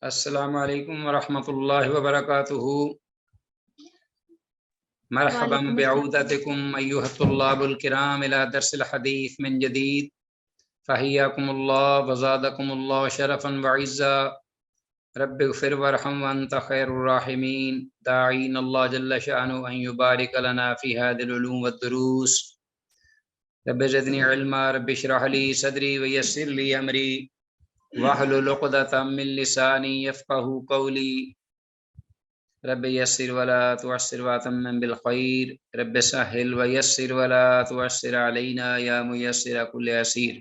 السلام علیکم ورحمۃ اللہ وبرکاتہ۔ مرحبا وعلیکم السلام۔ بعودتکم ایھا الطلاب الکرام الی درس الحدیث من جدید، فحیاکم اللہ وزادکم اللہ شرفا وعزا۔ رب اغفر وارحم وانت خیر الراحمین، داعین اللہ جل شأنہ ان یبارک لنا فی هذه العلوم والدروس۔ رب زدنی علما، رب اشرح لی صدری ویسر لی امری، واحلل عقدۃ من لسانی یفقهوا قولی۔ رب یسر ولا تعسر واتمم بالخیر، رب سهل ویسر ولا تعسر علینا یا میسر کل عسیر۔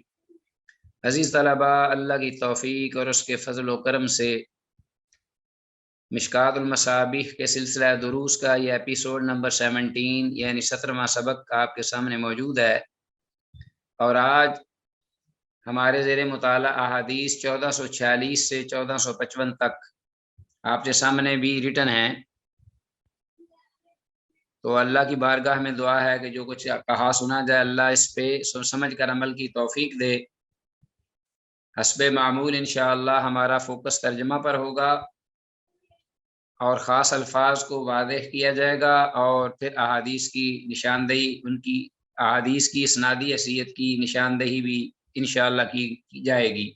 عزیز طلباء، اللہ کی توفیق اور اس کے فضل و کرم سے مشکات المصابیح کے سلسلہ دروس کا یہ ایپیسوڈ نمبر 17 یعنی 17واں سبق آپ کے سامنے موجود ہے، اور آج ہمارے زیر مطالعہ احادیث 1446 سے 1455 تک آپ کے سامنے بھی ریٹن ہیں۔ تو اللہ کی بارگاہ میں دعا ہے کہ جو کچھ کہا سنا جائے اللہ اس پہ سوچ سمجھ کر عمل کی توفیق دے۔ حسب معمول انشاءاللہ ہمارا فوکس ترجمہ پر ہوگا اور خاص الفاظ کو واضح کیا جائے گا، اور پھر احادیث کی نشاندہی، ان کی احادیث کی اسنادی حیثیت کی نشاندہی بھی انشاءاللہ کی جائے گی۔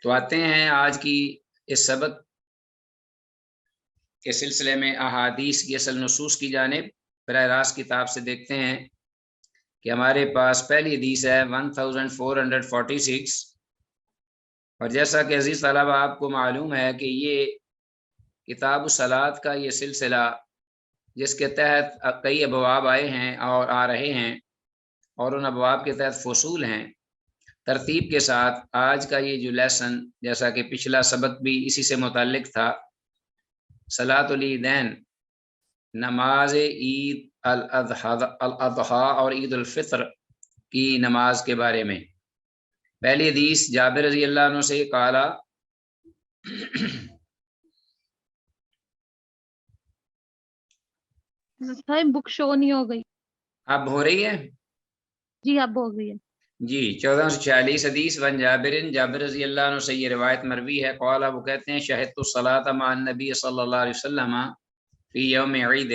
تو آتے ہیں آج کی اس سبق کے سلسلے میں احادیث کی اصل نصوص کی جانب۔ براہ راست کتاب سے دیکھتے ہیں کہ ہمارے پاس پہلی حدیث ہے 1446، اور جیسا کہ عزیز طلبہ آپ کو معلوم ہے کہ یہ کتاب الصلاۃ کا یہ سلسلہ جس کے تحت کئی ابواب آئے ہیں اور آ رہے ہیں، اور ان ابواب کے تحت فصول ہیں، ترتیب کے ساتھ آج کا یہ جو لیسن، جیسا کہ پچھلا سبق بھی اسی سے متعلق تھا، صلاۃ العیدین، نماز عید الاضحیٰ اور عید الفطر کی نماز کے بارے میں۔ پہلی حدیث جابر رضی اللہ عنہ سے قال، بک شو نہیں ہو گئی؟ اب ہو رہی ہے جی اب ہو گئی ہے جی۔ 1446 حدیث ون جابر رضی اللہ عنہ سے یہ روایت مروی ہے، قال، وہ کہتے ہیں شہدت الصلاۃ مع النبی صلی اللہ علیہ وسلم فی یوم عید،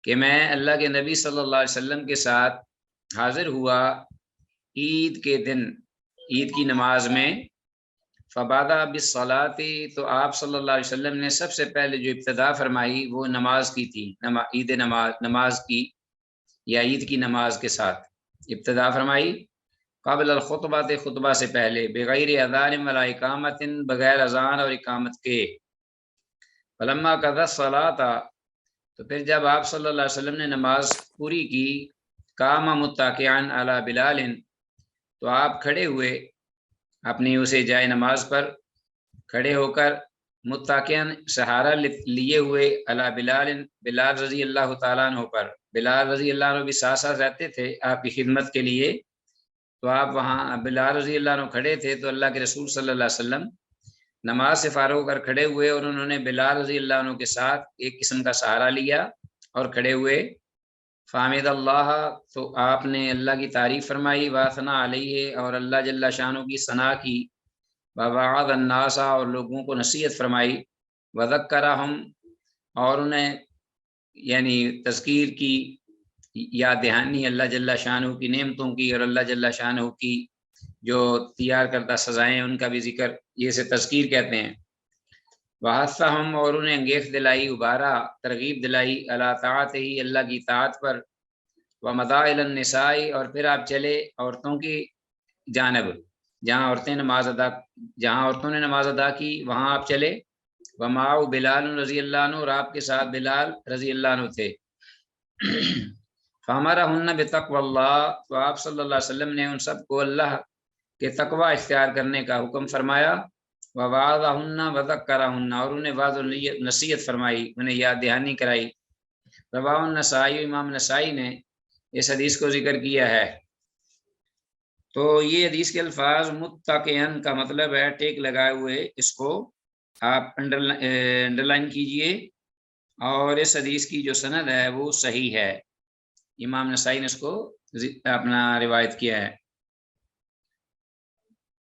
کہ میں اللہ کے نبی صلی اللہ علیہ وسلم کے ساتھ حاضر ہوا عید کے دن، عید کی نماز میں۔ فبادہ بالصلاۃ، تو آپ صلی اللہ علیہ وسلم نے سب سے پہلے جو ابتدا فرمائی وہ نماز کی تھی، عید نماز کی یا عید کی نماز کے ساتھ ابتدا فرمائی۔ قبل الخطبہ، خطبہ سے پہلے، بغیر اذان ولا اقامت، بغیر اذان اور اقامت کے۔ فلما قضى الصلاۃ، تو پھر جب آپ صلی اللہ علیہ وسلم نے نماز پوری کی، قام متکئا علی بلال، تو آپ کھڑے ہوئے اپنی اسے جائے نماز پر، کھڑے ہو کر متکئا سہارا لیے ہوئے، علی بلال، بلال رضی اللہ تعالیٰ عنہ پر۔ بلال رضی اللہ عنہ بھی ساتھ ساتھ رہتے تھے آپ کی خدمت کے لیے، تو آپ وہاں بلال رضی اللہ عنہ کھڑے تھے، تو اللہ کے رسول صلی اللہ علیہ وسلم نماز سے فارغ ہو کر کھڑے ہوئے، اور انہوں نے بلال رضی اللہ عنہ کے ساتھ ایک قسم کا سہارا لیا اور کھڑے ہوئے۔ فحمد اللہ، تو آپ نے اللہ کی تعریف فرمائی، واثنا علیہ، اور اللہ جل شانہ کی ثنا کی، ووعظ الناس، اور لوگوں کو نصیحت فرمائی، وذکرہم، اور انہیں یعنی تذکیر کی، یاد دہانی اللہ جل شانہ کی نعمتوں کی اور اللہ جل شانہ کی جو تیار کردہ سزائیں ان کا بھی ذکر، یہ اسے تذکیر کہتے ہیں۔ وحثہم، اور انہیں انگیخت دلائی، ابھارا، ترغیب دلائی، علی طاعتہ، اللہ کی طاعت پر، ومضى الی النساء، اور پھر آپ چلے عورتوں کی جانب، جہاں عورتوں نے نماز ادا کی وہاں آپ چلے۔ ومعه بلال رضی اللہ عنہ، اور آپ کے ساتھ بلال رضی اللہ عنہ تھے۔ فامرہن بتقوی اللہ، تو آپ صلی اللہ علیہ وسلم نے ان سب کو اللہ کے تقوی اختیار کرنے کا حکم فرمایا۔ ووعظہن وذکرہن، اور انہیں وعظ و نصیحت فرمائی، انہیں یاد دہانی کرائی۔ رواہ النسائی، امام نسائی نے اس حدیث کو ذکر کیا ہے۔ تو یہ حدیث کے الفاظ متکئن کا مطلب ہے ٹیک لگائے ہوئے، اس کو آپ انڈر لائن کیجئے، اور اس حدیث کی جو سند ہے وہ صحیح ہے، امام نسائی نے اس کو اپنا روایت کیا ہے۔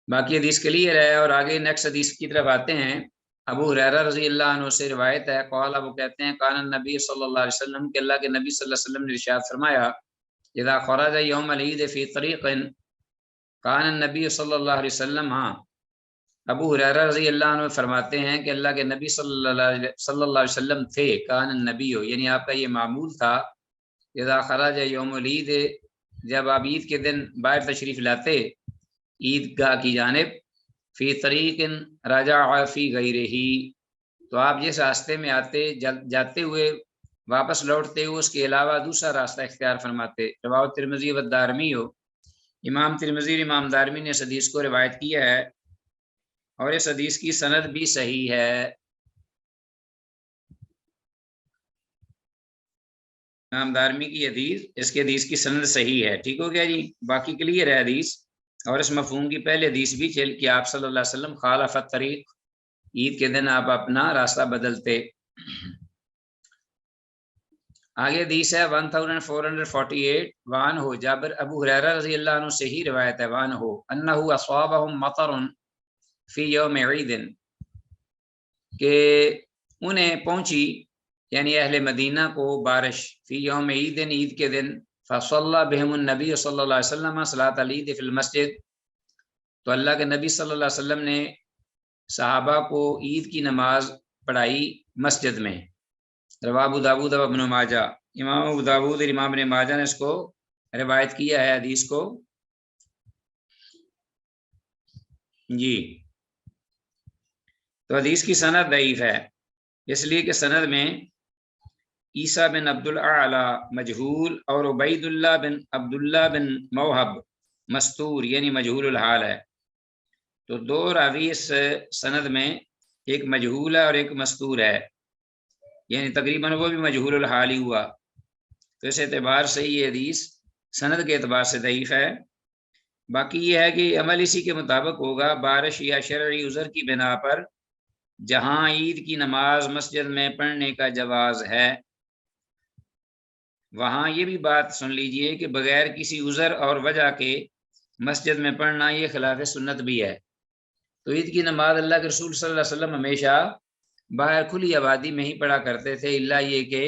باقی حدیث کلیئر ہے، اور آگے نیکسٹ حدیث کی طرف آتے ہیں۔ ابو ہریرہ رضی اللہ عنہ سے روایت ہے، قال، وہ کہتے ہیں، کان النبی صلی اللہ علیہ وسلم کہ اللہ کے نبی صلی اللہ علیہ وسلم نے ارشاد فرمایا، اذا خرج یوم العید فی طریق، کان النبی صلی اللہ علیہ وسلم، ہاں ابو ہریرہ رضی اللہ عنہ فرماتے ہیں کہ اللہ کے نبی صلی اللہ علیہ وسلم تھے، کان النبی ہو یعنی آپ کا یہ معمول تھا، اذا خرج یوم العید، جب آپ عید کے دن باہر تشریف لاتے عید گاہ کی جانب، فی طریق رجع فی غیرہ، تو آپ جس راستے میں آتے جاتے ہوئے واپس لوٹتے ہوئے اس کے علاوہ دوسرا راستہ اختیار فرماتے۔ رواه ترمذی و دارمی ہو، امام ترمذی اور امام دارمی نے اس حدیث کو روایت کیا ہے، اور اس حدیث کی سند بھی صحیح ہے۔ امام دارمی کی حدیث، اس کے حدیث کی سند صحیح ہے، ٹھیک ہو گیا جی، باقی کلیئر ہے حدیث۔ اور اس مفہوم کی پہلے حدیث بھی چل کہ آپ صلی اللہ علیہ وسلم خالف الطریق، عید کے دن آپ اپنا راستہ بدلتے۔ آگے حدیث ہے 1448، وان ہو جابر، ابو ہریرہ رضی اللہ عنہ سے ہی روایت ہے، وان ہو انہ اصابہم مطر فی یوم عید، کہ انہیں پہنچی یعنی اہل مدینہ کو بارش، فی یوم عید، عید کے دن، فصلی بہم النبی صلی اللہ علیہ وسلم صلاۃ العید فی المسجد، تو اللہ کے نبی صلی اللہ علیہ وسلم نے صحابہ کو عید کی نماز پڑھائی مسجد میں۔ رواہ ابو داؤد و ابن ماجہ، امام ابو داؤد اور امام ابن ماجہ نے اس کو روایت کیا ہے حدیث کو جی۔ تو حدیث کی سند ضعیف ہے، اس لیے کہ سند میں عیسیٰ بن عبد الاعلی مجہول اور عبید اللہ بن عبداللہ بن موہب مستور یعنی مجہول الحال ہے، تو دو راوی اس سند میں، ایک مجہول ہے اور ایک مستور ہے، یعنی تقریباً وہ بھی مجہول الحال ہی ہوا، تو اس اعتبار سے یہ حدیث سند کے اعتبار سے ضعیف ہے۔ باقی یہ ہے کہ عمل اسی کے مطابق ہوگا، بارش یا شرعی عذر کی بنا پر جہاں عید کی نماز مسجد میں پڑھنے کا جواز ہے، وہاں یہ بھی بات سن لیجئے کہ بغیر کسی عذر اور وجہ کے مسجد میں پڑھنا یہ خلاف سنت بھی ہے۔ تو عید کی نماز اللہ کے رسول صلی اللہ علیہ وسلم ہمیشہ باہر کھلی آبادی میں ہی پڑھا کرتے تھے، الا یہ کہ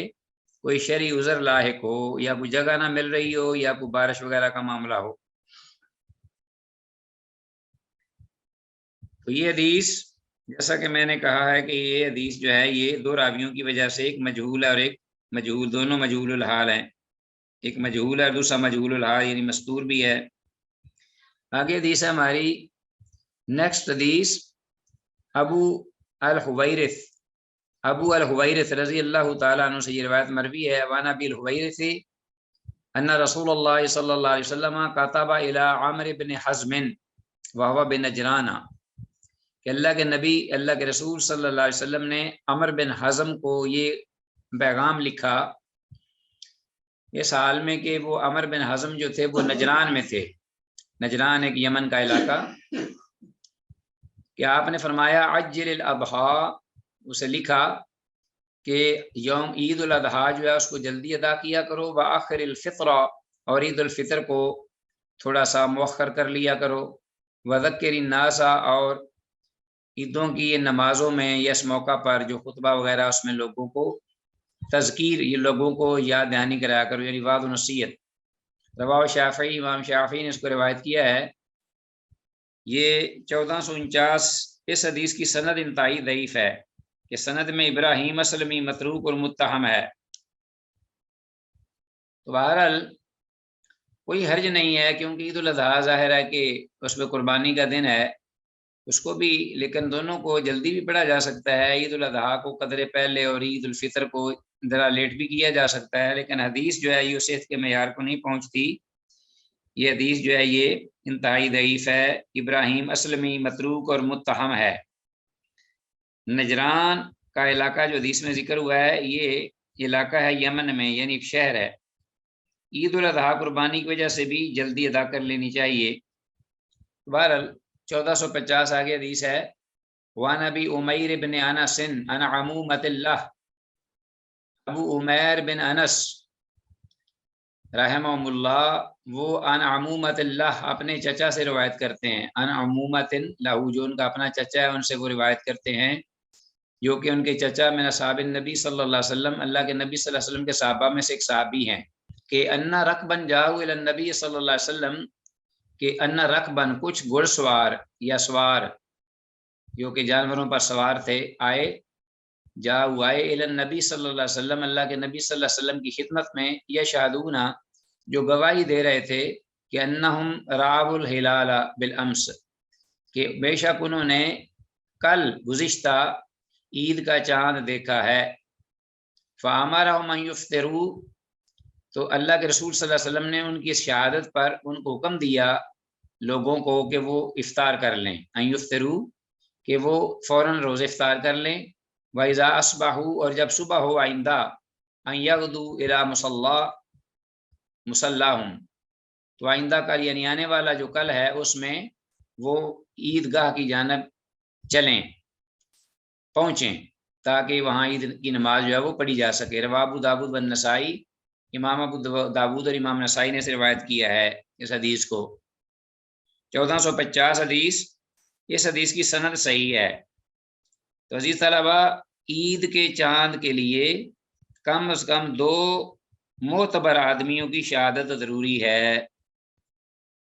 کوئی شرعی عذر لاحق ہو یا کوئی جگہ نہ مل رہی ہو یا کوئی بارش وغیرہ کا معاملہ ہو۔ تو یہ حدیث جیسا کہ میں نے کہا ہے کہ یہ حدیث جو ہے یہ دو راویوں کی وجہ سے، ایک مجہول ہے اور ایک مجہول، دونوں مجہول الحال ہیں، ایک مجہول ہے اور دوسرا مجہول الحال یعنی مستور بھی ہے۔ آگے حدیث ہے ہماری نیکسٹ حدیث، ابو الحویرث رضی اللہ تعالیٰ عنہ سے یہ روایت مروی ہے، وعن ابی الحویرث ان رسول اللہ صلی اللہ علیہ وسلم کتب الی عمرو بن حزم وهو بنجران، کہ اللہ کے نبی، اللہ کے رسول صلی اللہ علیہ وسلم نے عمرو بن حزم کو یہ پیغام لکھا اس حال میں کہ وہ عمرو بن حزم جو تھے وہ نجران میں تھے، نجران ایک یمن کا علاقہ، کہ آپ نے فرمایا عجل الاضحیٰ، اسے لکھا کہ یوم عید الاضحیٰ جو ہے اس کو جلدی ادا کیا کرو، وآخر الفطر، اور عید الفطر کو تھوڑا سا مؤخر کر لیا کرو، وذکر الناس، اور عیدوں کی نمازوں میں یا اس موقع پر جو خطبہ وغیرہ اس میں لوگوں کو تذکیر، یہ لوگوں کو یاد دہانی کرایا کرو، یعنی وعظ و نصیحت۔ رواه شافعی، امام شافعی نے اس کو روایت کیا ہے۔ یہ 1449 اس حدیث کی سند انتہائی ضعیف ہے، کہ سند میں ابراہیم اسلمی متروک اور متہم ہے۔ تو بہرحال کوئی حرج نہیں ہے، کیونکہ عید الاضحیٰ ظاہر ہے کہ اس میں قربانی کا دن ہے، اس کو بھی، لیکن دونوں کو جلدی بھی پڑھا جا سکتا ہے، عید الاضحیٰ کو قدرے پہلے اور عید الفطر کو ذرا لیٹ بھی کیا جا سکتا ہے، لیکن حدیث جو ہے یہ صحت کے معیار کو نہیں پہنچتی، یہ حدیث جو ہے یہ انتہائی ضعیف ہے، ابراہیم اسلمی متروک اور متہم ہے۔ نجران کا علاقہ جو حدیث میں ذکر ہوا ہے یہ علاقہ ہے یمن میں، یعنی ایک شہر ہے۔ عید الاضحیٰ قربانی کی وجہ سے بھی جلدی ادا کر لینی چاہیے۔ بہرحال 1450 آگے حدیث ہے، وعن ابی عمیر بن انس عن عمومۃ اللہ، ابو عمیر بن انس رحمہم اللہ، وہ ان عمومت اللہ اپنے چچا سے روایت کرتے ہیں، ان عمومت لہو جو ان کا اپنا چچا ہے ان سے وہ روایت کرتے ہیں، جو کہ ان کے چچا من اصحاب النبی صلی اللہ علیہ وسلم، اللہ کے نبی صلی اللہ علیہ وسلم کے صحابہ میں سے ایک صحابی ہیں، کہ انا رکبن جاؤ الی النبی صلی اللہ علیہ وسلم، کہ انا رکبن کچھ گھڑ سوار یا سوار جو کہ جانوروں پر سوار تھے، آئے جاؤ آئے الی النبی صلی اللہ علیہ وسلم، اللہ کے نبی صلی اللہ علیہ وسلم کی خدمت میں، یشہدون جو گواہی دے رہے تھے کہ انہم رعوا الہلال بالامس، کہ بے شک انہوں نے کل گزشتہ عید کا چاند دیکھا ہے، فامرہم ان یفطروا، تو اللہ کے رسول صلی اللہ علیہ وسلم نے ان کی شہادت پر ان کو حکم دیا لوگوں کو کہ وہ افطار کر لیں، ان یفطروا کہ وہ فوراً روزے افطار کر لیں، وَإِذَا أَصْبَحُوا اور جب صبح ہو آئندہ، ان یغدوا الی مصلاہم، تو آئندہ کل یعنی آنے والا جو کل ہے اس میں وہ عید گاہ کی جانب چلیں، پہنچیں، تاکہ وہاں عید کی نماز جو ہے وہ پڑھی جا سکے۔ رواه ابو داود والنسائی، امام ابو داود اور امام نسائی نے سے روایت کیا ہے اس حدیث کو۔ 1450 حدیث، اس حدیث کی سند صحیح ہے۔ تو عزیز طلبہ، عید کے چاند کے لیے کم از کم 2 معتبر آدمیوں کی شہادت ضروری ہے۔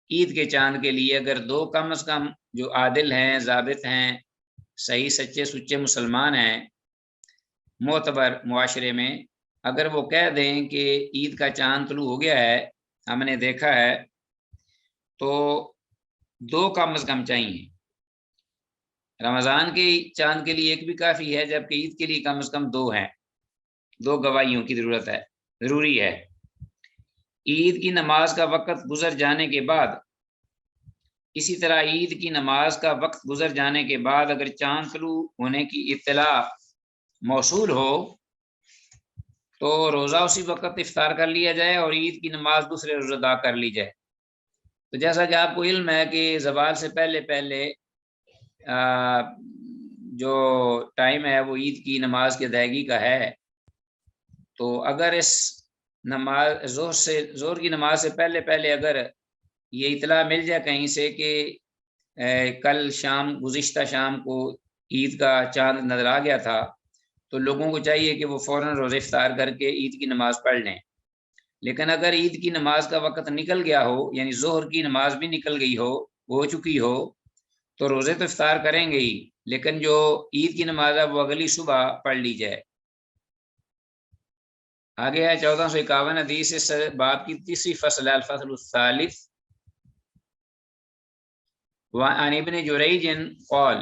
عید کے چاند کے لیے اگر 2 کم از کم جو عادل ہیں، ضابط ہیں، صحیح سچے سچے مسلمان ہیں معتبر معاشرے میں، اگر وہ کہہ دیں کہ عید کا چاند طلوع ہو گیا ہے، ہم نے دیکھا ہے، تو 2 کم از کم چاہیے۔ رمضان کے چاند کے لیے 1 بھی کافی ہے، جبکہ عید کے لیے کم از کم 2 ہیں، 2 گواہیوں کی ضرورت ہے، ضروری ہے۔ عید کی نماز کا وقت گزر جانے کے بعد، اسی طرح عید کی نماز کا وقت گزر جانے کے بعد اگر چاند طلوع ہونے کی اطلاع موصول ہو تو روزہ اسی وقت افطار کر لیا جائے اور عید کی نماز دوسرے روز ادا کر لی جائے۔ تو جیسا کہ آپ کو علم ہے کہ زوال سے پہلے پہلے جو ٹائم ہے وہ عید کی نماز کی ادائیگی کا ہے، تو اگر اس نماز ظہر کی نماز سے پہلے پہلے اگر یہ اطلاع مل جائے کہیں سے کہ کل شام گزشتہ شام کو عید کا چاند نظر آ گیا تھا، تو لوگوں کو چاہیے کہ وہ فوراً روزہ افطار کر کے عید کی نماز پڑھ لیں۔ لیکن اگر عید کی نماز کا وقت نکل گیا ہو، یعنی ظہر کی نماز بھی نکل گئی ہو چکی ہو، تو روزے تو افطار کریں گے ہی، لیکن جو عید کی نماز ہے وہ اگلی صبح پڑھ لی جائے۔ آگے ہے 1451 حدیث، اس باب کی 3ری فصل ہے، الفصل الثالث، وعن ابن جریج قال،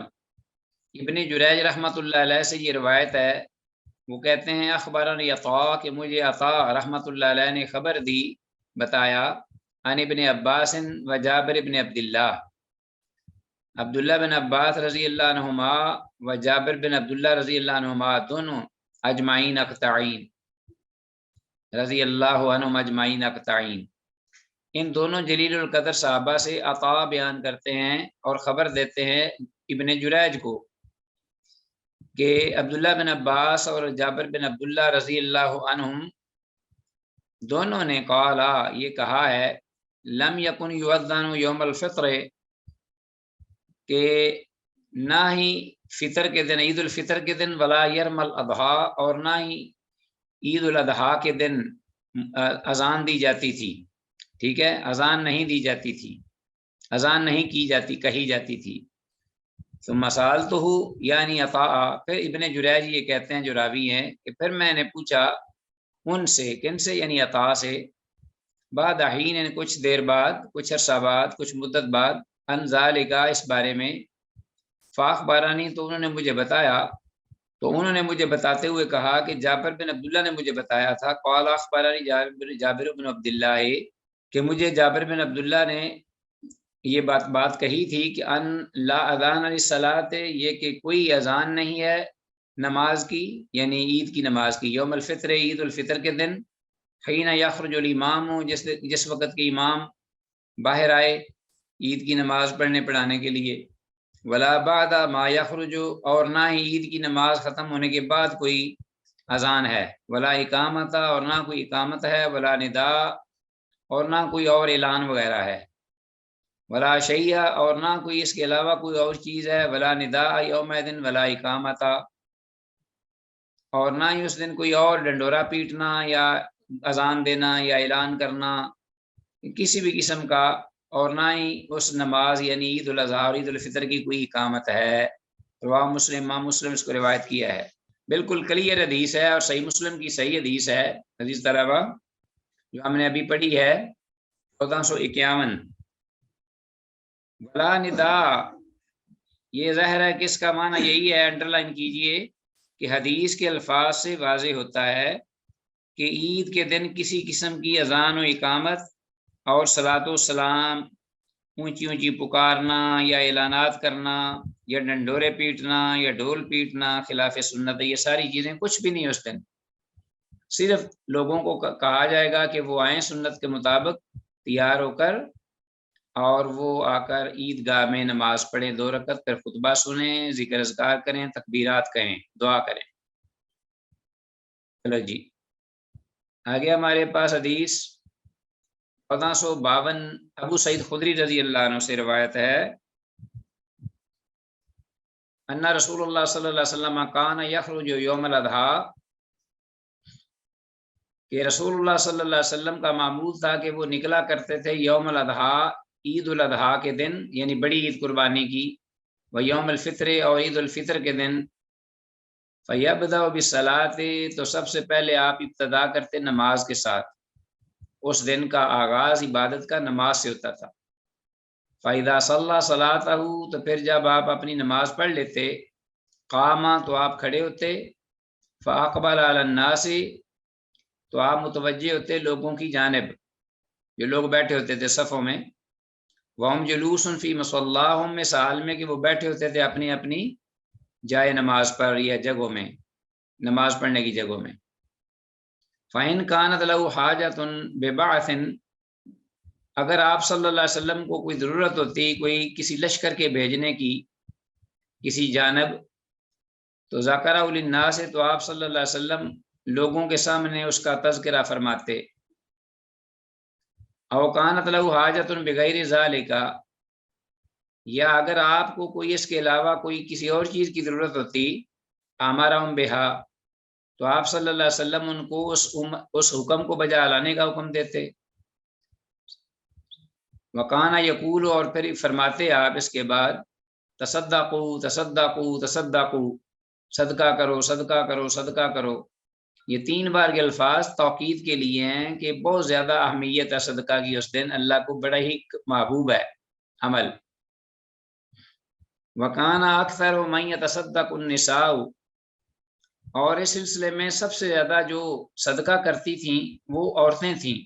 ابن جریج رحمۃ اللہ علیہ سے یہ روایت ہے، وہ کہتے ہیں اخبرنی عطاء، کہ مجھے عطاء رحمۃ اللہ علیہ نے خبر دی، بتایا، عن ابن عباس و جابر بن عبداللہ، عبداللہ بن عباس رضی اللہ عنہما و جابر بن عبداللہ رضی اللہ عنہما، دونوں اجمعین اقطعین، رضی اللہ عنہم اجمعین اقطعین، ان دونوں جلیل القدر صحابہ سے عطاء بیان کرتے ہیں اور خبر دیتے ہیں ابن جریج کو کہ عبداللہ بن عباس اور جابر بن عبداللہ رضی اللہ عنہم دونوں نے قالا، یہ کہا ہے، لم یکن یؤذن یوم الفطر، کہ نہ ہی فطر کے دن، عید الفطر کے دن، ولا یرم الاضحیٰ، اور نہ ہی عید الاضحیٰ کے دن اذان دی جاتی تھی، ٹھیک ہے، اذان نہیں دی جاتی تھی، اذان نہیں کی جاتی، کہی جاتی تھی۔ ثم سألتہ، یعنی عطاء، پھر ابن جریج یہ کہتے ہیں جو راوی ہیں کہ پھر میں نے پوچھا ان سے، کن سے، یعنی عطاء سے، بعد حین، کچھ دیر بعد، کچھ عرصہ بعد، کچھ مدت بعد، ان ذالک، اس بارے میں، فاخبرانی، تو انہوں نے مجھے بتایا، تو انہوں نے مجھے بتاتے ہوئے کہا کہ جابر بن عبداللہ نے مجھے بتایا تھا، قال اخبرنی جابر بن عبداللہ، کہ مجھے جابر بن عبداللہ نے یہ بات کہی تھی کہ ان لا اذان للصلاۃ، یہ کہ کوئی اذان نہیں ہے نماز کی، یعنی عید کی نماز کی، یوم الفطر، عید الفطر کے دن، حین یخرج الامام، جس وقت کہ امام باہر آئے عید کی نماز پڑھانے کے لیے، ولا بعد ما یخرج، اور نہ ہی عید کی نماز ختم ہونے کے بعد کوئی اذان ہے، ولا اقامت، اور نہ کوئی اقامت ہے، ولا ندا، اور نہ کوئی اور اعلان وغیرہ ہے، ولا شیء اور نہ کوئی اس کے علاوہ کوئی اور چیز ہے، ولا نداء یوم دن ولا اقامتا اور نہ ہی اس دن کوئی اور ڈنڈورا پیٹنا یا اذان دینا یا اعلان کرنا کسی بھی قسم کا، اور نہ ہی اس نماز یعنی عید الاضحیٰ اور عید الفطر کی کوئی اقامت ہے۔ رواه مسلم، امام مسلم اس کو روایت کیا ہے، بالکل کلیئر حدیث ہے اور صحیح مسلم کی صحیح حدیث ہے، حدیث طلبہ جو ہم نے ابھی پڑھی ہے 1451۔ ولا نداء، یہ ظاہر ہے کہ اس کا معنی یہی ہے، انڈر لائن کیجئے کہ حدیث کے الفاظ سے واضح ہوتا ہے کہ عید کے دن کسی قسم کی اذان و اقامت اور صلاۃ و سلام، اونچی اونچی پکارنا یا اعلانات کرنا یا ڈنڈورے پیٹنا یا ڈھول پیٹنا خلاف سنت ہے، یہ ساری چیزیں کچھ بھی نہیں اس دن۔ صرف لوگوں کو کہا جائے گا کہ وہ آئیں سنت کے مطابق تیار ہو کر، اور وہ آ کر عید گاہ میں نماز پڑھیں 2 رکعت، پھر خطبہ سنیں، ذکر اذکار کریں، تکبیرات کہیں، دعا کریں۔ چلو جی آگے ہمارے پاس حدیث 1452 ابو سعید خدری رضی اللہ عنہ سے روایت ہے، ان رسول اللہ صلی اللہ علیہ وسلم کان یخرج یوم الاضحیٰ، کہ رسول اللہ صلی اللہ علیہ وسلم کا معمول تھا کہ وہ نکلا کرتے تھے یوم الاضحیٰ، عید الاضحیٰ کے دن، یعنی بڑی عید قربانی کی، و یوم الفطر اور عید الفطر کے دن، فیبدأ بالصلاۃ، تو سب سے پہلے آپ ابتدا کرتے نماز کے ساتھ، اس دن کا آغاز عبادت کا نماز سے ہوتا تھا۔ فَإِذَا صَلَّى صَلَاتَهُ، تو پھر جب آپ اپنی نماز پڑھ لیتے، قام، تو آپ کھڑے ہوتے، فَأَقْبَلَ عَلَى النَّاسِ، تو آپ متوجہ ہوتے لوگوں کی جانب، جو لوگ بیٹھے ہوتے تھے صفوں میں، وَهُمْ جُلُوسٌ فِي مُصَلَّاهُمْ، میں حال میں کہ وہ بیٹھے ہوتے تھے اپنی اپنی جائے نماز پر یا جگہوں میں، نماز پڑھنے کی جگہوں میں۔ فَإِنْ كَانَتْ لَهُ حَاجَةٌ بِبَعْثٍ، اگر آپ صلی اللہ علیہ وسلم کو کوئی ضرورت ہوتی کوئی کسی لشکر کے بھیجنے کی کسی جانب، تو ذَكَرَهُ لِلنَّاسِ، تو آپ صلی اللہ علیہ وسلم لوگوں کے سامنے اس کا تذکرہ فرماتے۔ أَوْ كَانَتْ لَهُ حَاجَةٌ بِغَيْرِ ذَلِكَ، یا اگر آپ کو کوئی اس کے علاوہ کوئی کسی اور چیز کی ضرورت ہوتی، أَمَرَهُمْ بِهَا، تو آپ صلی اللہ علیہ وسلم ان کو اس حکم کو بجا لانے کا حکم دیتے۔ وَكَانَ يَقُولُ، اور پھر فرماتے آپ اس کے بعد، تصدقوا تصدقوا تصدقوا، صدقہ کرو صدقہ کرو صدقہ کرو۔ یہ 3 بار کے الفاظ توقید کے لیے ہیں کہ بہت زیادہ اہمیت ہے صدقہ کی، اس دن اللہ کو بڑا ہی محبوب ہے عمل۔ وَكَانَ أَكْثَرُ مَن يَتَصَدَّقُ النِّسَاءُ، اور اس سلسلے میں سب سے زیادہ جو صدقہ کرتی تھیں وہ عورتیں تھیں۔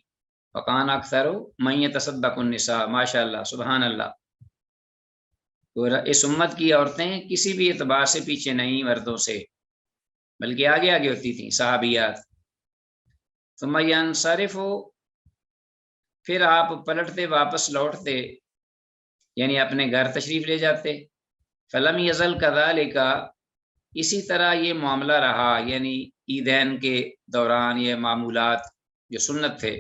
وَكَانَ أَكْثَرُ مَن يَتَصَدَّقُ النِّسَاءُ، ماشاء اللہ سبحان اللہ۔ تو اس امت کی عورتیں کسی بھی اعتبار سے پیچھے نہیں مردوں سے، بلکہ آگے آگے ہوتی تھیں صحابیات۔ ثم ينصرف، پھر آپ پلٹتے واپس لوٹتے، یعنی اپنے گھر تشریف لے جاتے۔ فلم یزل كذلك، اسی طرح یہ معاملہ رہا، یعنی عیدین کے دوران یہ معمولات جو سنت تھے۔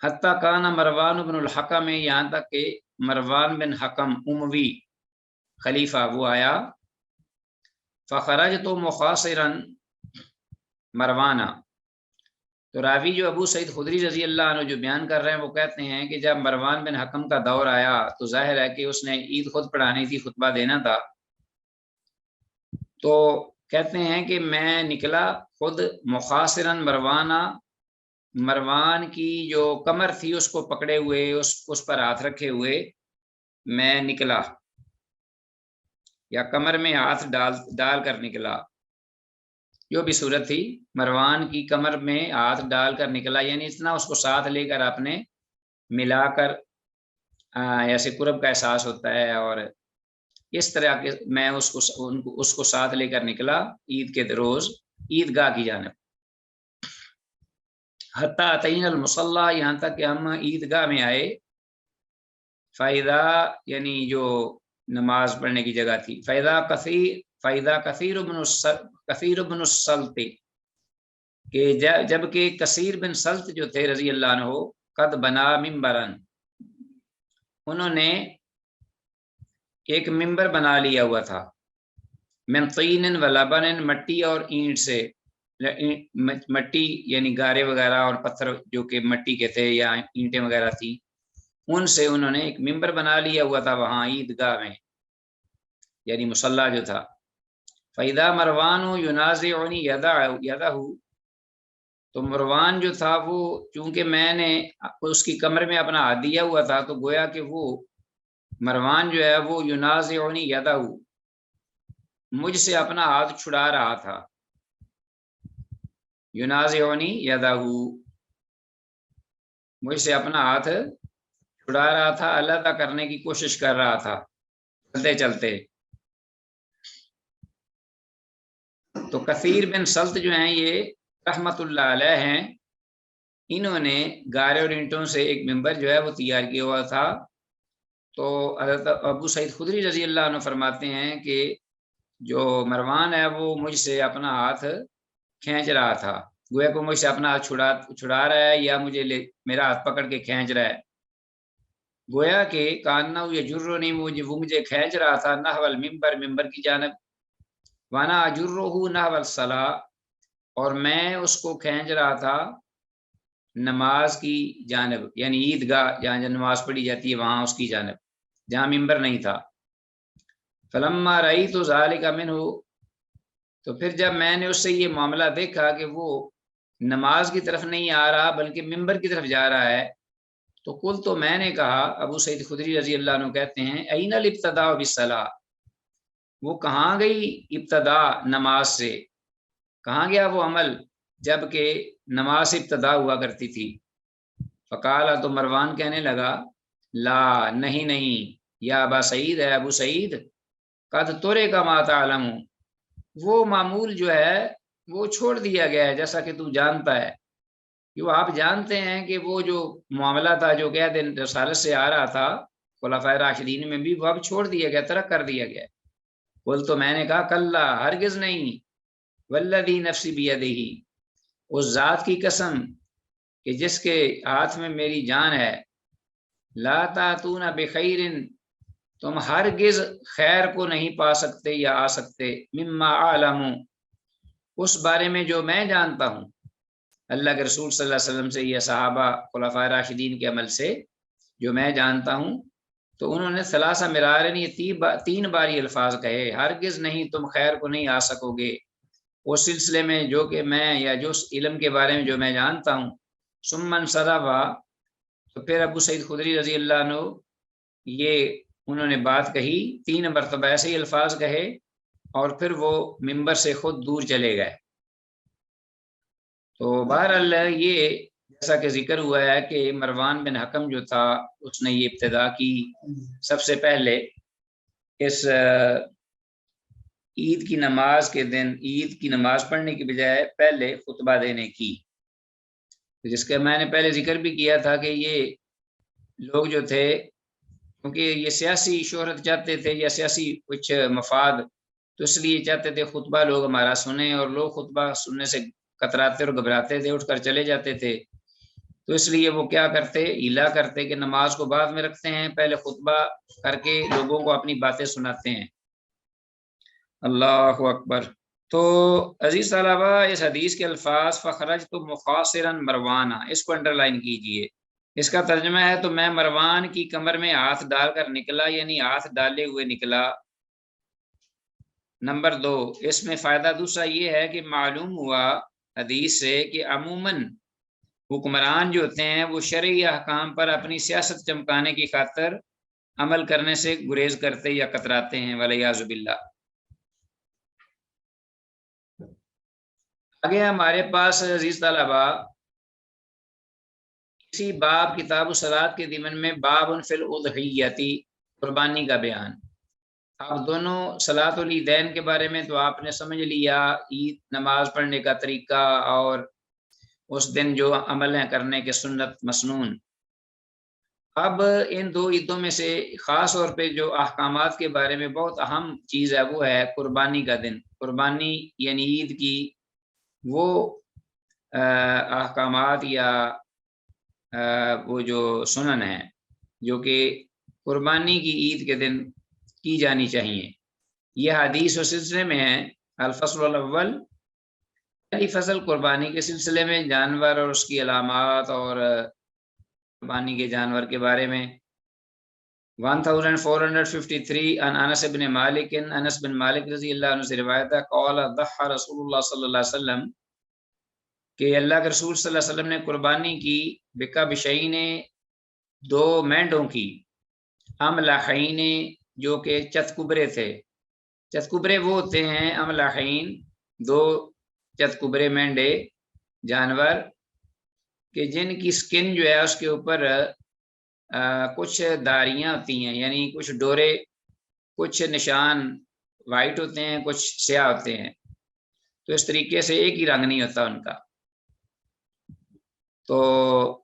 حتیٰ کان مروان بن الحکم، یہاں تک کہ مروان بن حکم اموی خلیفہ وہ آیا، فخرجت مخاصرا مروانہ، تو راوی جو ابو سعید خدری رضی اللہ عنہ جو بیان کر رہے ہیں وہ کہتے ہیں کہ جب مروان بن حکم کا دور آیا تو ظاہر ہے کہ اس نے عید خود پڑھانی تھی، خطبہ دینا تھا، تو کہتے ہیں کہ میں نکلا خود مخاصراً مروانہ، مروان کی جو کمر تھی اس کو پکڑے ہوئے، اس پر ہاتھ رکھے ہوئے میں نکلا، یا کمر میں ہاتھ ڈال کر نکلا، جو بھی صورت تھی، مروان کی کمر میں ہاتھ ڈال کر نکلا، یعنی اتنا اس کو ساتھ لے کر آپ نے ملا کر، ایسے قرب کا احساس ہوتا ہے، اور اس طرح کے میں اس کو ساتھ لے کر نکلا عید کے روز عید گاہ کی جانب۔ حتیٰ اتینا المصلی، یہاں تک کہ ہم عید گاہ میں آئے، فائدہ یعنی جو نماز پڑھنے کی جگہ تھی، فائدہ کثیر بن السلط، کہ جب کہ کثیر بن سلط جو تھے رضی اللہ عنہ، قد بنا ممبرن، انہوں نے ایک ممبر بنا لیا ہوا تھا، من طین و لبن، مٹی اور اینٹ سے، مٹی یعنی گارے وغیرہ اور پتھر جو کہ مٹی کے تھے یا اینٹیں وغیرہ تھی، ان سے انہوں نے ایک ممبر بنا لیا ہوا تھا وہاں عیدگاہ میں، یعنی مصلی جو تھا۔ فَإِذَا مروان يُنَازِعُنِي يَدَهُ، تو مروان جو تھا وہ چونکہ میں نے اس کی کمر میں اپنا ہاتھ دیا ہوا تھا، تو گویا کہ وہ مروان جو ہے وہ يُنَازِعُنِي يَدَهُ، مجھ سے اپنا ہاتھ چھڑا رہا تھا، يُنَازِعُنِي يَدَهُ، مجھ سے اپنا ہاتھ چھڑا رہا تھا، علیحدہ کرنے کی کوشش کر رہا تھا چلتے چلتے۔ تو کثیر بن سلط جو ہیں یہ رحمت اللہ علیہ ہیں، انہوں نے گارے اور اینٹوں سے ایک ممبر جو ہے وہ تیار کیا ہوا تھا۔ تو حضرت ابو سعید خدری رضی اللہ عنہ فرماتے ہیں کہ جو مروان ہے وہ مجھ سے اپنا ہاتھ کھینچ رہا تھا، گویا کہ مجھ سے اپنا ہاتھ چھڑا رہا ہے یا میرا ہاتھ پکڑ کے کھینچ رہا ہے، گویا کہ کاننا یجرنی، وہ مجھے کھینچ رہا تھا، نحو المنبر، ممبر کی جانب، وانا اجرہ نحو الصلاۃ، اور میں اس کو کھینچ رہا تھا نماز کی جانب، یعنی عیدگاہ جہاں نماز پڑھی جاتی ہے وہاں اس کی جانب، جہاں ممبر نہیں تھا۔ فلما رأیت ذلک منہ، تو پھر جب میں نے اس سے یہ معاملہ دیکھا کہ وہ نماز کی طرف نہیں آ رہا بلکہ ممبر کی طرف جا رہا ہے، تو قل، تو میں نے کہا، ابو سعید خدری رضی اللہ عنہ کہتے ہیں، این الابتداء بالصلاۃ، وہ کہاں گئی ابتدا نماز سے، کہاں گیا وہ عمل جب کہ نماز ابتدا ہوا کرتی تھی۔ فقال، تو مروان کہنے لگا، لا، نہیں یا ابا سعید، ہے ابو سعید، قد تورے کا ما تعلم، وہ معمول جو ہے وہ چھوڑ دیا گیا ہے جیسا کہ تو جانتا ہے، جو آپ جانتے ہیں کہ وہ جو معاملہ تھا جو کہ دن رسالت سے آ رہا تھا خلفائے راشدین میں بھی، وہ اب چھوڑ دیا گیا، ترک کر دیا گیا۔ بول، تو میں نے کہا، کلا، ہرگز نہیں، والذی نفسی بیدہ، اس ذات کی قسم کہ جس کے ہاتھ میں میری جان ہے، لا تاتون بخیر، تم ہرگز خیر کو نہیں پا سکتے یا آ سکتے، مما اعلم، اس بارے میں جو میں جانتا ہوں، اللہ کے رسول صلی اللہ علیہ وسلم سے یا صحابہ خلفائے راشدین کے عمل سے جو میں جانتا ہوں۔ تو انہوں نے ثلاثہ مرارن، یہ تین بار یہ الفاظ کہے، ہرگز نہیں، تم خیر کو نہیں آ سکو گے اس سلسلے میں جو کہ میں، یا جو علم کے بارے میں جو میں جانتا ہوں۔ ثم انصرف، تو پھر ابو سعید خدری رضی اللہ عنہ یہ انہوں نے بات کہی، 3 مرتبہ ایسے ہی الفاظ کہے، اور پھر وہ ممبر سے خود دور چلے گئے۔ تو بہرحال یہ جیسا کہ ذکر ہوا ہے کہ مروان بن حکم جو تھا اس نے یہ ابتدا کی سب سے پہلے اس عید کی نماز کے دن عید کی نماز پڑھنے کی بجائے پہلے خطبہ دینے کی، جس کا میں نے پہلے ذکر بھی کیا تھا کہ یہ لوگ جو تھے کیونکہ یہ سیاسی شہرت چاہتے تھے یا سیاسی کچھ مفاد، تو اس لیے چاہتے تھے خطبہ لوگ ہمارا سنیں، اور لوگ خطبہ سننے سے کتراتے اور گھبراتے تھے، اٹھ کر چلے جاتے تھے۔ تو اس لیے وہ کیا کرتے، ہیلا کرتے کہ نماز کو بعد میں رکھتے ہیں، پہلے خطبہ کر کے لوگوں کو اپنی باتیں سناتے ہیں۔ اللہ اکبر۔ تو عزیز طلبہ، اس حدیث کے الفاظ فخرجت مخاصرا مروانا، اس کو انڈر لائن کیجئے، اس کا ترجمہ ہے تو میں مروان کی کمر میں ہاتھ ڈال کر نکلا، یعنی ہاتھ ڈالے ہوئے نکلا۔ نمبر 2، اس میں فائدہ دوسرا یہ ہے کہ معلوم ہوا حدیث سے کہ عموماً حکمران جو ہوتے ہیں وہ شرعی احکام پر اپنی سیاست چمکانے کی خاطر عمل کرنے سے گریز کرتے یا کتراتے ہیں، والعیاذ باللہ۔ آگے ہمارے پاس عزیز طلبہ اسی باب کتاب الصلاۃ کے ضمن میں باب فی الاضحیۃ، قربانی کا بیان۔ اب دونوں صلاۃ العیدین کے بارے میں تو آپ نے سمجھ لیا، عید نماز پڑھنے کا طریقہ اور اس دن جو عمل ہیں کرنے کے سنت مسنون۔ اب ان 2 عیدوں میں سے خاص طور پہ جو احکامات کے بارے میں بہت اہم چیز ہے وہ ہے قربانی کا دن، قربانی یعنی عید کی وہ احکامات یا وہ جو سنن ہے جو کہ قربانی کی عید کے دن کی جانی چاہیے، یہ حدیث و سلسلے میں ہے۔ الفصل الاول، پہلی فصل قربانی کے سلسلے میں، جانور اور اس کی علامات اور قربانی کے جانور کے بارے میں۔ 1453 عن انس بن مالک، انس بن مالک رضی اللہ عنہ سے روایت ہے، قال ضحى رسول اللہ صلی اللہ علیہ وسلم، کہ اللہ کے رسول صلی اللہ علیہ وسلم نے قربانی کی، بکبشین، دو مینڈوں کی، املحین، جو کہ چتکبرے تھے۔ چتکبرے وہ ہوتے ہیں املحین، دو چتکبرے مینڈے جانور کہ جن کی سکن جو ہے اس کے اوپر کچھ داریاں ہوتی ہیں، یعنی کچھ ڈورے، کچھ نشان وائٹ ہوتے ہیں، کچھ سیاہ ہوتے ہیں، تو اس طریقے سے ایک ہی رنگ نہیں ہوتا ان کا۔ تو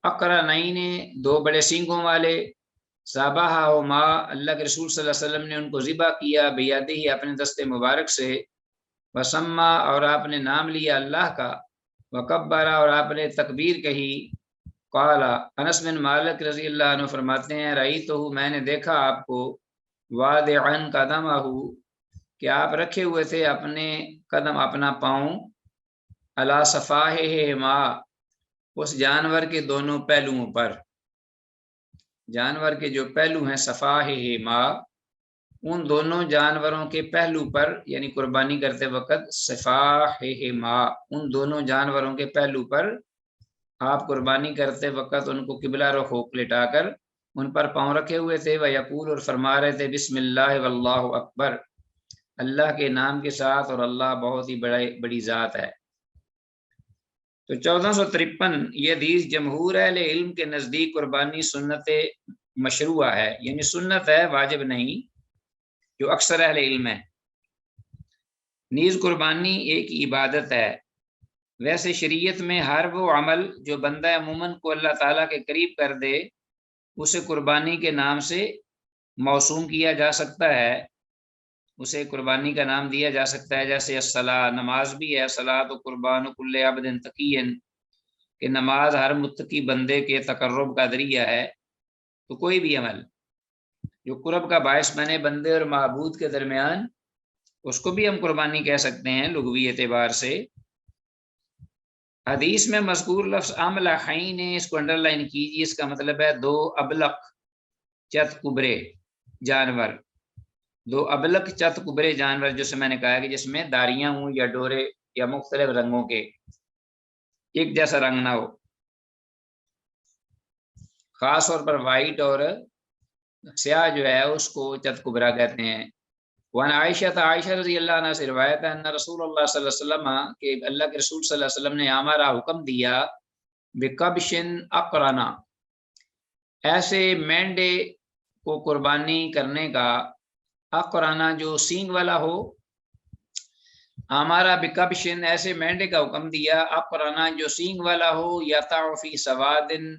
اقرنین، دو بڑے سینگوں والے، ذبحہما، اللہ کے رسول صلی اللہ علیہ وسلم نے ان کو ذبح کیا، بیدہ، اپنے دست مبارک سے، وسما، اور آپ نے نام لیا اللہ کا، وکبر، اور آپ نے تکبیر کہی۔ قال، انس بن مالک رضی اللہ عنہ فرماتے ہیں، رأیتہ، میں نے دیکھا آپ کو، واضعا قدمہ، کہ آپ رکھے ہوئے تھے اپنے قدم، اپنا پاؤں، علی صفاحہما، اس جانور کے دونوں پہلوؤں پر، جانور کے جو پہلو ہیں، صفاحہما، ان دونوں جانوروں کے پہلو پر، یعنی قربانی کرتے وقت، صفاحہما، ان دونوں جانوروں کے پہلو پر آپ قربانی کرتے وقت ان کو قبلہ رخ لٹا کر ان پر پاؤں رکھے ہوئے تھے، وَيَقُولُ، اور فرما رہے تھے، بسم اللہ واللہ اکبر، اللہ کے نام کے ساتھ، اور اللہ بہت ہی بڑی ذات ہے۔ تو 1453 یہ حدیث جمہور اہل علم کے نزدیک قربانی سنت مشروع ہے، یعنی سنت ہے، واجب نہیں، جو اکثر اہل علم ہے۔ نیز قربانی ایک عبادت ہے۔ ویسے شریعت میں ہر وہ عمل جو بندہ عموماً کو اللہ تعالیٰ کے قریب کر دے، اسے قربانی کے نام سے موسوم کیا جا سکتا ہے، اسے قربانی کا نام دیا جا سکتا ہے۔ جیسے الصلاۃ، نماز بھی ہے، الصلاۃ و قربان کل عبد تقی، کہ نماز ہر متقی بندے کے تقرب کا ذریعہ ہے۔ تو کوئی بھی عمل جو قرب کا باعث بنے بندے اور معبود کے درمیان، اس کو بھی ہم قربانی کہہ سکتے ہیں لغوی اعتبار سے۔ حدیث میں مذکور لفظ املحین، اس کو انڈر لائن کیجیے، اس کا مطلب ہے دو ابلق چت کبرے جانور، دو ابلق چت کبرے جانور، جسے میں نے کہا کہ جس میں داریاں ہوں یا ڈورے یا مختلف رنگوں کے، ایک جیسا رنگ نہ ہو، خاص طور پر وائٹ اور سیاہ جو ہے اس کو چت کبرا کہتے ہیں۔ وان عائشہ، عائشہ رضی اللہ عنہ سے روایت ہے، ان رسول اللہ صلی اللہ علیہ وسلم، کہ اللہ کے رسول صلی اللہ علیہ وسلم نے ہمارا حکم دیا، بکبش اقرنا، ایسے مینڈے کو قربانی کرنے کا، اقرنا جو سینگ والا ہو، ہمارا بکبشن، ایسے مینڈے کا حکم دیا، اقرنا جو سینگ والا ہو، یطع فی سوادن،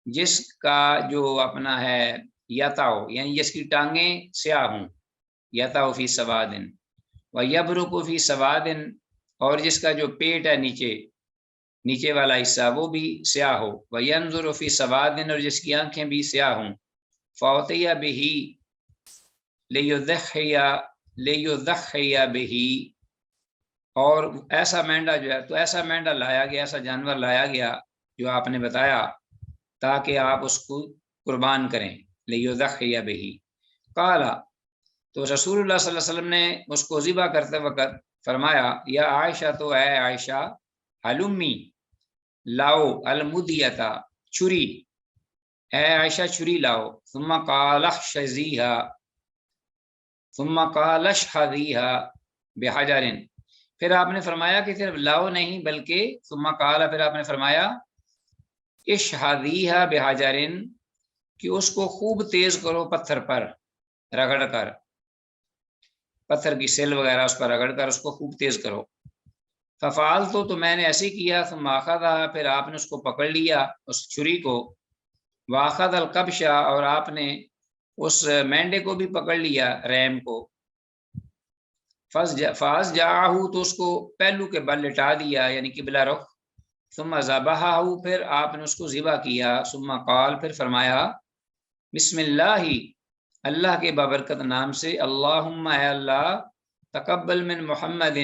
جس کا جو اپنا ہے یطع، یعنی جس کی ٹانگیں سیاہ ہوں، یطع فی سوادن، ویبرق فی سوادن، اور جس کا جو پیٹ ہے نیچے والا حصہ وہ بھی سیاہ ہو، وینظر فی سوادن، اور جس کی آنکھیں بھی سیاہ ہوں، فاعطی بہ لیضحی بہ، اور ایسا مینڈا جو ہے، تو ایسا مینڈا لایا گیا، ایسا جانور لایا گیا جو آپ نے بتایا، تاکہ آپ اس کو قربان کریں، لیضحی بہ۔ قال، تو رسول اللہ صلی اللہ علیہ وسلم نے اس کو ذبح کرتے وقت فرمایا، یا عائشہ، تو اے عائشہ، حلمی، لاؤ، المدیتا، چھری، اے عائشہ چھری لاؤ، ثم قال احشزیہا، ثم قال اشحذیہا بحجر، پھر آپ نے فرمایا کہ صرف لاؤ نہیں بلکہ ثم قال، پھر آپ نے فرمایا اشحذیہا بحجر، کہ اس کو خوب تیز کرو پتھر پر رگڑ کر، پتھر کی سل وغیرہ اس پر رگڑ کر اس کو خوب تیز کرو۔ ففعلت، تو میں نے ایسے کیا، ثم اخذها، پھر آپ نے اس کو پکڑ لیا، اس چھری کو، واخذ القبش، اور آپ نے اس مینڈے کو بھی پکڑ لیا، ریم کو، فاضجعه، تو اس کو پہلو کے بل لٹا دیا، یعنی قبلہ رخ، ثم ذبحہ پھر آپ نے اس کو ذبح کیا، ثم قال پھر فرمایا بسم اللہ اللہ کے بابرکت نام سے، اللہم اے اللہ تقبل من محمد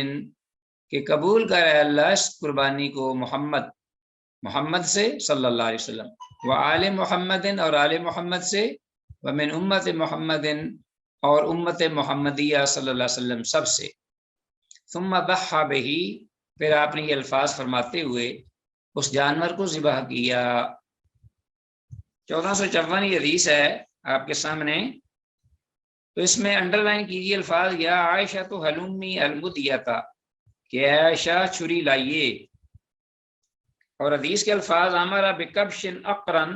کہ قبول کر اے اللہ اس قربانی کو محمد سے صلی اللہ علیہ وسلم، وآل محمد اور آل محمد سے، ومن امت محمد اور امت محمدیہ صلی اللہ علیہ وسلم سب سے۔ ثم ضحى بہ پھر آپ نے یہ الفاظ فرماتے ہوئے اس جانور کو ذبح کیا۔ 1454 یہ حدیث ہے آپ کے سامنے، تو اس میں انڈر لائن کیجیے الفاظ یا عائشہ تو حلومی المدیتا کہ عائشہ چھری لائیے، اور حدیث کے الفاظ ہمارا بکبش اقرن،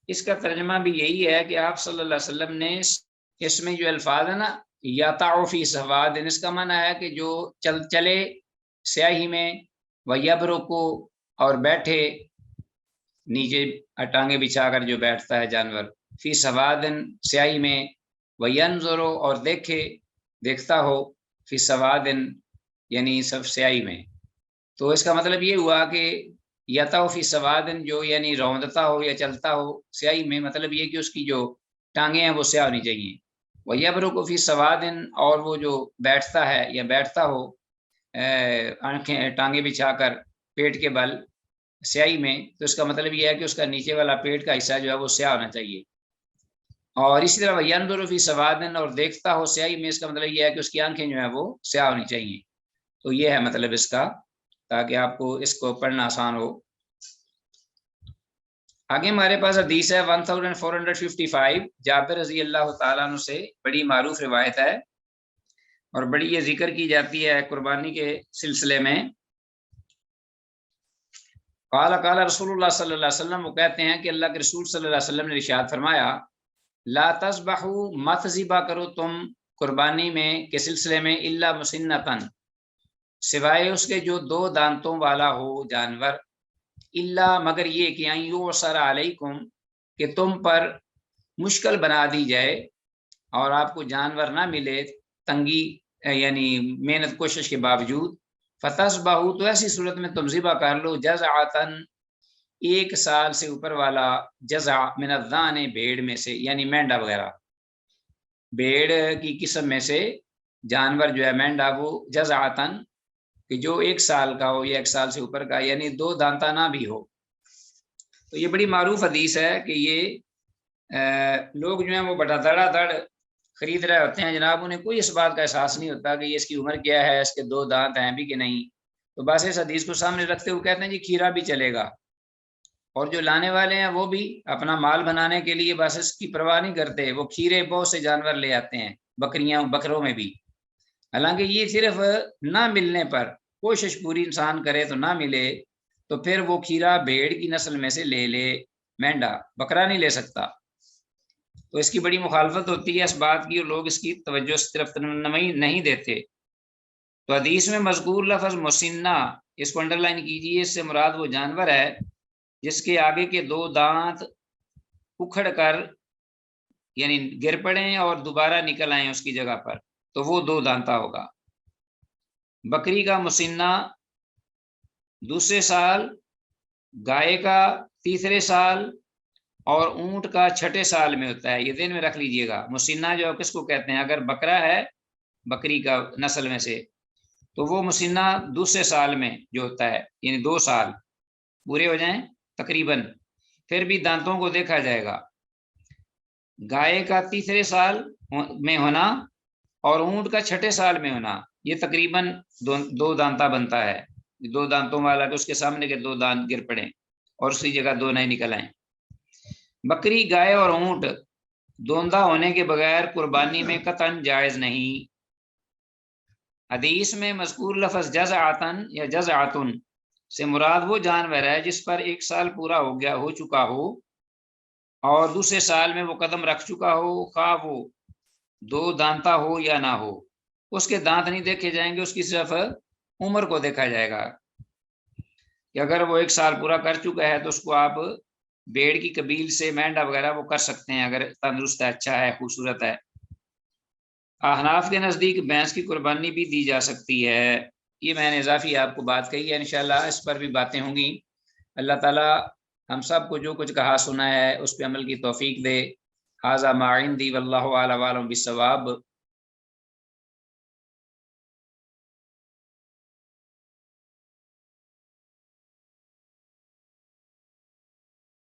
اس کا ترجمہ بھی یہی ہے کہ آپ صلی اللہ علیہ وسلم نے اس میں جو الفاظ ہے نا یَطَعُ فِي سَوَادٍ، اس کا معنی ہے کہ جو چلے سیاہی میں، وَيَبْرُكُ اور بیٹھے نیچے ٹانگیں بچھا کر جو بیٹھتا ہے جانور، فی سوادن سیاہی میں، وَيَنْظُرُ اور دیکھتا ہو، فی سوادن یعنی سب سیاہی میں۔ تو اس کا مطلب یہ ہوا کہ یَطَعُ فی سوادن جو یعنی روندتا ہو یا چلتا ہو سیاہی میں، مطلب یہ کہ اس کی جو ٹانگیں ہیں وہ سیاہ ہونی چاہیے۔ وَيَبْرُكُ فی سوادن اور وہ جو بیٹھتا ہے یا بیٹھتا ہو آنکھیں ٹانگیں بچھا کر پیٹ کے بل سیاہی میں، تو اس کا مطلب یہ ہے کہ اس کا نیچے والا پیٹ کا حصہ جو ہے وہ سیاہ ہونا چاہیے۔ اور اسی طرح وَيَنْظُرُ فِي سَوَادٍ اور دیکھتا ہو سیاہی میں، اس کا مطلب یہ ہے کہ اس کی آنکھیں جو ہیں وہ سیاہ ہونی چاہیے۔ تو یہ ہے مطلب اس کا، تاکہ آپ کو اس کو پڑھنا آسان ہو۔ آگے ہمارے پاس حدیث ہے 1455 جابر رضی اللہ تعالیٰ عنہ سے، بڑی معروف روایت ہے اور بڑی یہ ذکر کی جاتی ہے قربانی کے سلسلے میں۔ قال رسول اللہ صلی اللہ علیہ وسلم، وہ کہتے ہیں کہ اللہ کے رسول صلی اللہ علیہ وسلم نے ارشاد فرمایا لا تذبحوا مت ذبح کرو تم قربانی میں کے سلسلے میں الا مسنتن سوائے اس کے جو دو دانتوں والا ہو جانور، الا مگر یہ کہ یعصر علیکم کہ تم پر مشکل بنا دی جائے اور آپ کو جانور نہ ملے تنگی یعنی محنت کوشش کے باوجود، فتصبحوا تو ایسی صورت میں تم ذبح کر لو جزعتن 1 سال سے اوپر والا، جزع من الذان بھیڑ میں سے یعنی مینڈا وغیرہ، بھیڑ کی قسم میں سے جانور جو ہے مینڈا وہ جزعتن کہ جو 1 سال کا ہو یا 1 سال سے اوپر کا، یعنی 2 دانتا نہ بھی ہو۔ تو یہ بڑی معروف حدیث ہے کہ یہ لوگ جو ہیں وہ بڑا دڑا دڑ خرید رہے ہوتے ہیں جناب، انہیں کوئی اس بات کا احساس نہیں ہوتا کہ یہ اس کی عمر کیا ہے، اس کے 2 دانت ہیں بھی کہ نہیں۔ تو بس اس حدیث کو سامنے رکھتے ہوئے کہتے ہیں جی کھیرا بھی چلے گا، اور جو لانے والے ہیں وہ بھی اپنا مال بنانے کے لیے بس اس کی پرواہ نہیں کرتے، وہ کھیرے بہت سے جانور لے آتے ہیں، بکریاں بکروں میں بھی، حالانکہ یہ صرف نہ ملنے پر کوشش پوری انسان کرے تو نہ ملے تو پھر وہ کھیرا بھیڑ کی نسل میں سے لے لے، مینڈا بکرا نہیں لے سکتا۔ تو اس کی بڑی مخالفت ہوتی ہے اس بات کی، اور لوگ اس کی توجہ اس طرف نہیں دیتے۔ تو حدیث میں مذکور لفظ مسنہ، اس کو انڈر لائن کیجیے، اس سے مراد وہ جانور ہے جس کے آگے کے 2 دانت اکھڑ کر یعنی گر پڑیں اور دوبارہ نکل آئیں اس کی جگہ پر، تو وہ 2 دانتا ہوگا۔ بکری کا مسنہ 2 سال، گائے کا 3 سال اور اونٹ کا 6 سال میں ہوتا ہے، یہ ذہن میں رکھ لیجئے گا۔ مسنہ جو کس کو کہتے ہیں، اگر بکرا ہے بکری کا نسل میں سے تو وہ مسنہ 2 سال میں جو ہوتا ہے، یعنی 2 سال پورے ہو جائیں تقریباً، پھر بھی دانتوں کو دیکھا جائے گا۔ گائے کا 3 سال میں ہونا اور اونٹ کا 6 سال میں ہونا، یہ تقریباً 2 دانتا بنتا ہے، 2 دانتوں والا کہ اس کے سامنے کے 2 دانت گر پڑیں اور اسی جگہ 2 نئے نکل آئیں۔ بکری، گائے اور اونٹ دوندہ ہونے کے بغیر قربانی میں قطعاً جائز نہیں۔ حدیث میں مذکور لفظ جزعتن یا جزعتن سے مراد وہ جانور ہے جس پر 1 سال پورا ہو چکا ہو اور 2 سال میں وہ قدم رکھ چکا ہو، خواہ وہ 2 دانتا ہو یا نہ ہو، اس کے دانت نہیں دیکھے جائیں گے، اس کی صرف عمر کو دیکھا جائے گا کہ اگر وہ 1 سال پورا کر چکا ہے تو اس کو آپ بھیڑ کی قبیل سے مینڈا وغیرہ وہ کر سکتے ہیں اگر تندرست ہے، اچھا ہے، خوبصورت ہے۔ احناف کے نزدیک بھینس کی قربانی بھی دی جا سکتی ہے۔ یہ میں نے اضافی آپ کو بات کہی ہے، انشاءاللہ اس پر بھی باتیں ہوں گی۔ اللہ تعالیٰ ہم سب کو جو کچھ کہا سنا ہے اس پہ عمل کی توفیق دے۔ ھذا ما عندی واللہ اعلم بالصواب۔